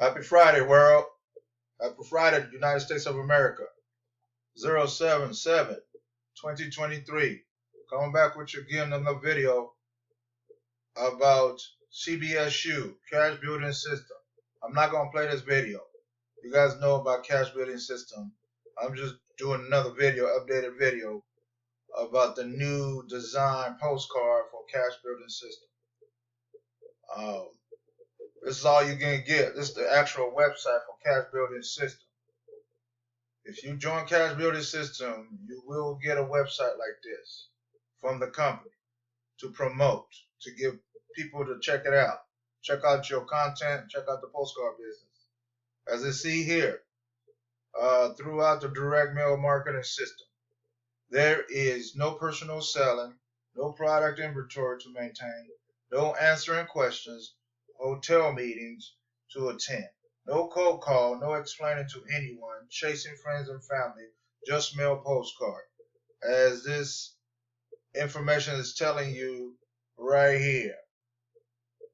Happy Friday, world. Happy Friday, United States of America. 077-2023. Coming back with you again another video about Cbsu, Cash Building System. I'm not going to play this video. You guys know about Cash Building System. I'm just doing another video, updated video, about the new design postcard for Cash Building System. This is all you're going to get. This is the actual website for Cash Building System. If you join Cash Building System, you will get a website like this from the company to promote, to give people to check it out. Check out your content, check out the postcard business. As you see here, throughout the direct mail marketing system, there is no personal selling, no product inventory to maintain, no answering questions, hotel meetings to attend, no cold call, no explaining to anyone, chasing friends and family, just mail postcard. As this information is telling you right here.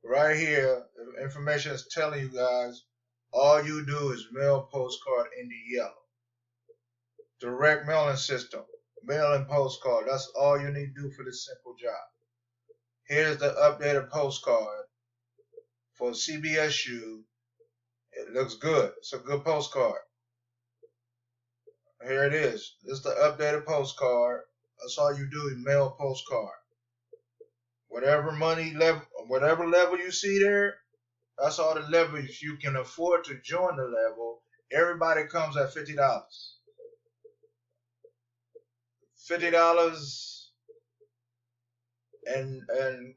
Right here, the information is telling you guys, all you do is mail postcard in the yellow. Direct mailing system, mailing postcard, that's all you need to do for this simple job. Here's the updated postcard for Cbsu. It looks good. It's a good postcard. Here it is. This is the updated postcard. That's all you do is mail postcard. Whatever money level, whatever level you see there, that's all the level. If you can afford to join the level, everybody comes at $50. $50 and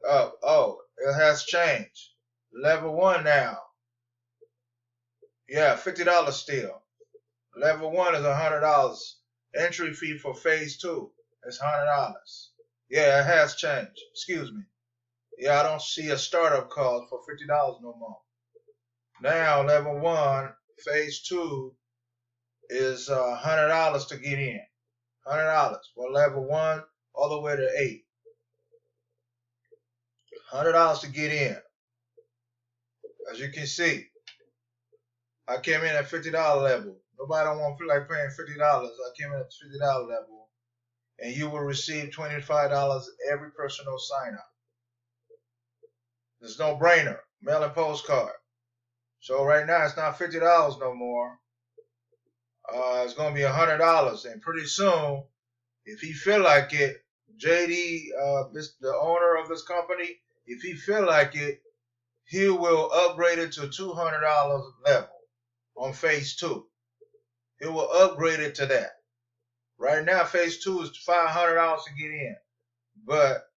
up. Oh, it has changed. Level 1 now. Yeah, $50 still. Level 1 is $100. Entry fee for phase 2 is $100. Yeah, it has changed. Excuse me. Yeah, I don't see a startup cost for $50 no more. Now, level 1, phase 2 is $100 to get in. $100 for level 1 all the way to 8. $100 to get in. As you can see, I came in at $50 level. Nobody don't want to feel like paying $50. I came in at the $50 level. And you will receive $25 every personal sign up. It's no brainer. Mailing postcard. So right now it's not $50 no more. It's going to be $100. And pretty soon, if he feel like it, JD, the owner of this company, if he feel like it, he will upgrade it to $200 level on phase 2. He will upgrade it to that. Right now, phase 2 is $500 to get in. But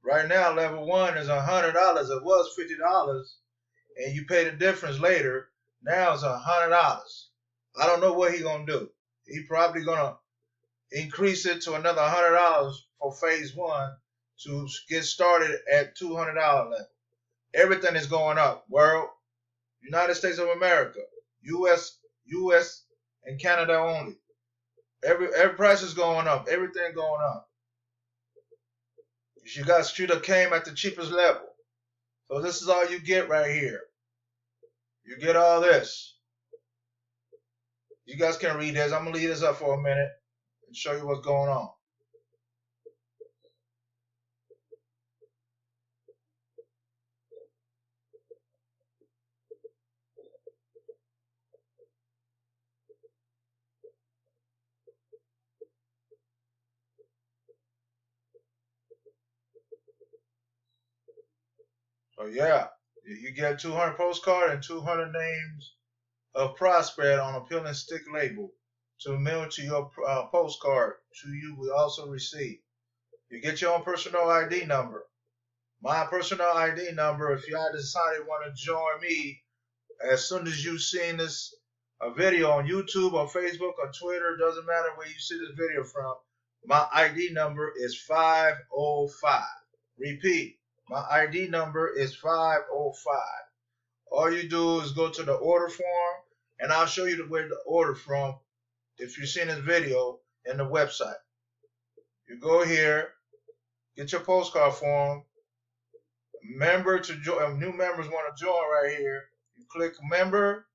right now, level 1 is $100. It was $50, and you pay the difference later. Now it's $100. I don't know what he's going to do. He probably going to increase it to another $100 for phase 1 to get started at $200 level. Everything is going up. World, United States of America, U.S. and Canada only. Every price is going up. Everything going up. You guys should have came at the cheapest level. So this is all you get right here. You get all this. You guys can read this. I'm going to leave this up for a minute and show you what's going on. So yeah, you get 200 postcard and 200 names of prospect on a peel and stick label to mail to your postcard to you will also receive. You get your own personal ID number. My personal ID number, if y'all decided want to join me, as soon as you've seen this video on YouTube or Facebook or Twitter, doesn't matter where you see this video from, my ID number is 505. Repeat. My ID number is 505. All you do is go to the order form, and I'll show you where to order from if you've seen this video in the website. You go here, get your postcard form. Member to join. New members want to join right here. You click member.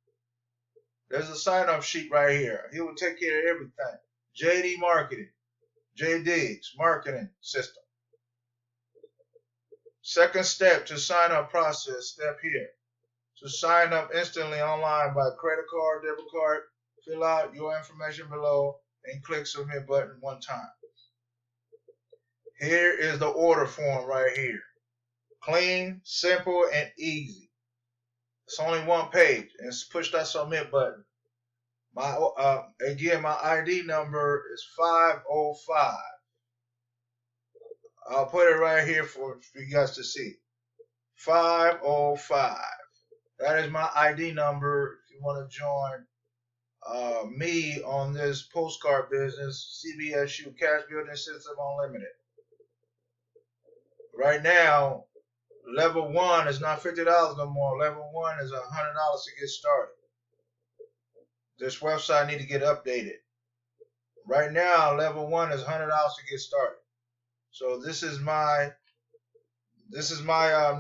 There's a sign-up sheet right here. He will take care of everything. JD Marketing. JD's Marketing System. Second step to sign up process, step here. To sign up instantly online by credit card, debit card, fill out your information below and click submit button one time. Here is the order form right here. Clean, simple, and easy. It's only one page and push that submit button. Again, my ID number is 505. I'll put it right here for you guys to see. 505. That is my ID number if you want to join me on this postcard business, Cbsu, Cash Building System Unlimited. Right now, level 1 is not $50 no more. Level 1 is $100 to get started. This website need to get updated. Right now, level 1 is $100 to get started. So this is my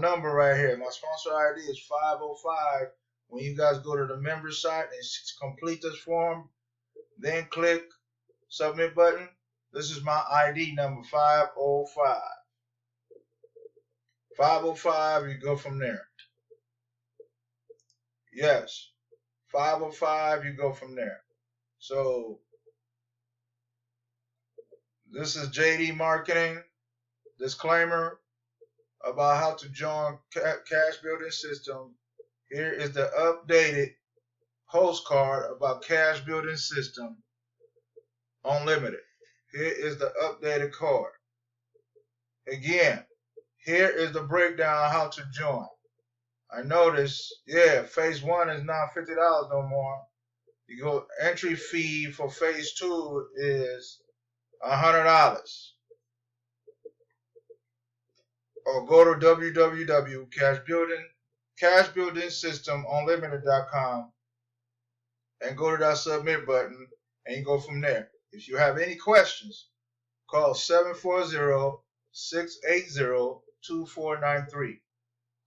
number right here. My sponsor ID is 505. When you guys go to the member site and complete this form, then click submit button. This is my ID number, 505. 505, you go from there. Yes, 505, you go from there. So this is JD Marketing disclaimer about how to join Cash Building System. Here is the updated postcard about Cash Building System Unlimited. Here is the updated card. Again, here is the breakdown how to join. I noticed, phase 1 is now $50 no more. You go entry fee for phase 2 is $100. Or go to www.cashbuildingsystemunlimited.com and go to that submit button and you go from there. If you have any questions, call 740-680-2493.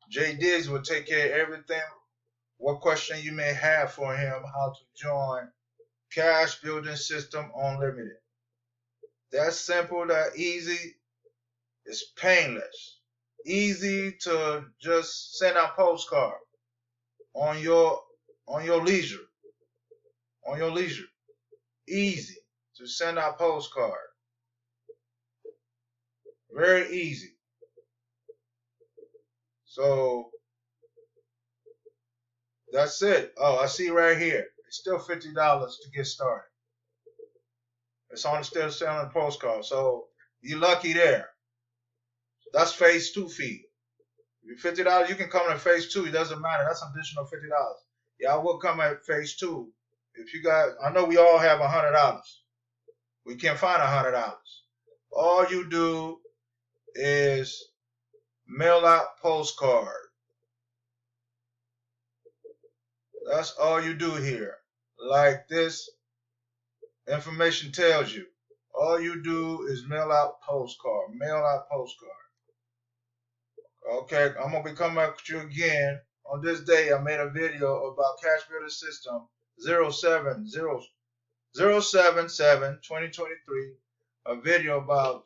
Jay Diggs will take care of everything. What question you may have for him, how to join Cash Building System Unlimited. That's simple, that easy. It's painless. Easy to just send out postcard on your leisure. On your leisure. Easy to send out postcard. Very easy. So that's it. Oh, I see right here. It's still $50 to get started. It's on still selling postcard. So you're lucky there. That's phase 2 fee. If you're $50, you can come to phase 2. It doesn't matter. That's an additional $50. Yeah, I will come at phase 2. If you guys, I know we all have $100. We can't find $100. All you do is mail out postcard. That's all you do here. Like this information tells you. All you do is mail out postcard. Mail out postcard. Okay, I'm going to be coming back with you again. On this day, I made a video about Cash Building System 077-2023. A video about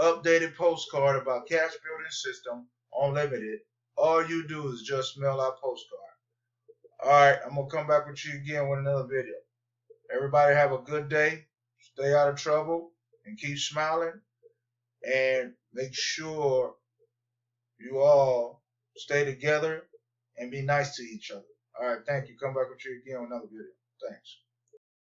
updated postcard about Cash Building System Unlimited. All you do is just mail out postcard. Alright, I'm going to come back with you again with another video. Everybody have a good day. Stay out of trouble and keep smiling. And make sure you all stay together and be nice to each other. Alright, thank you. Come back with you again with another video. Thanks.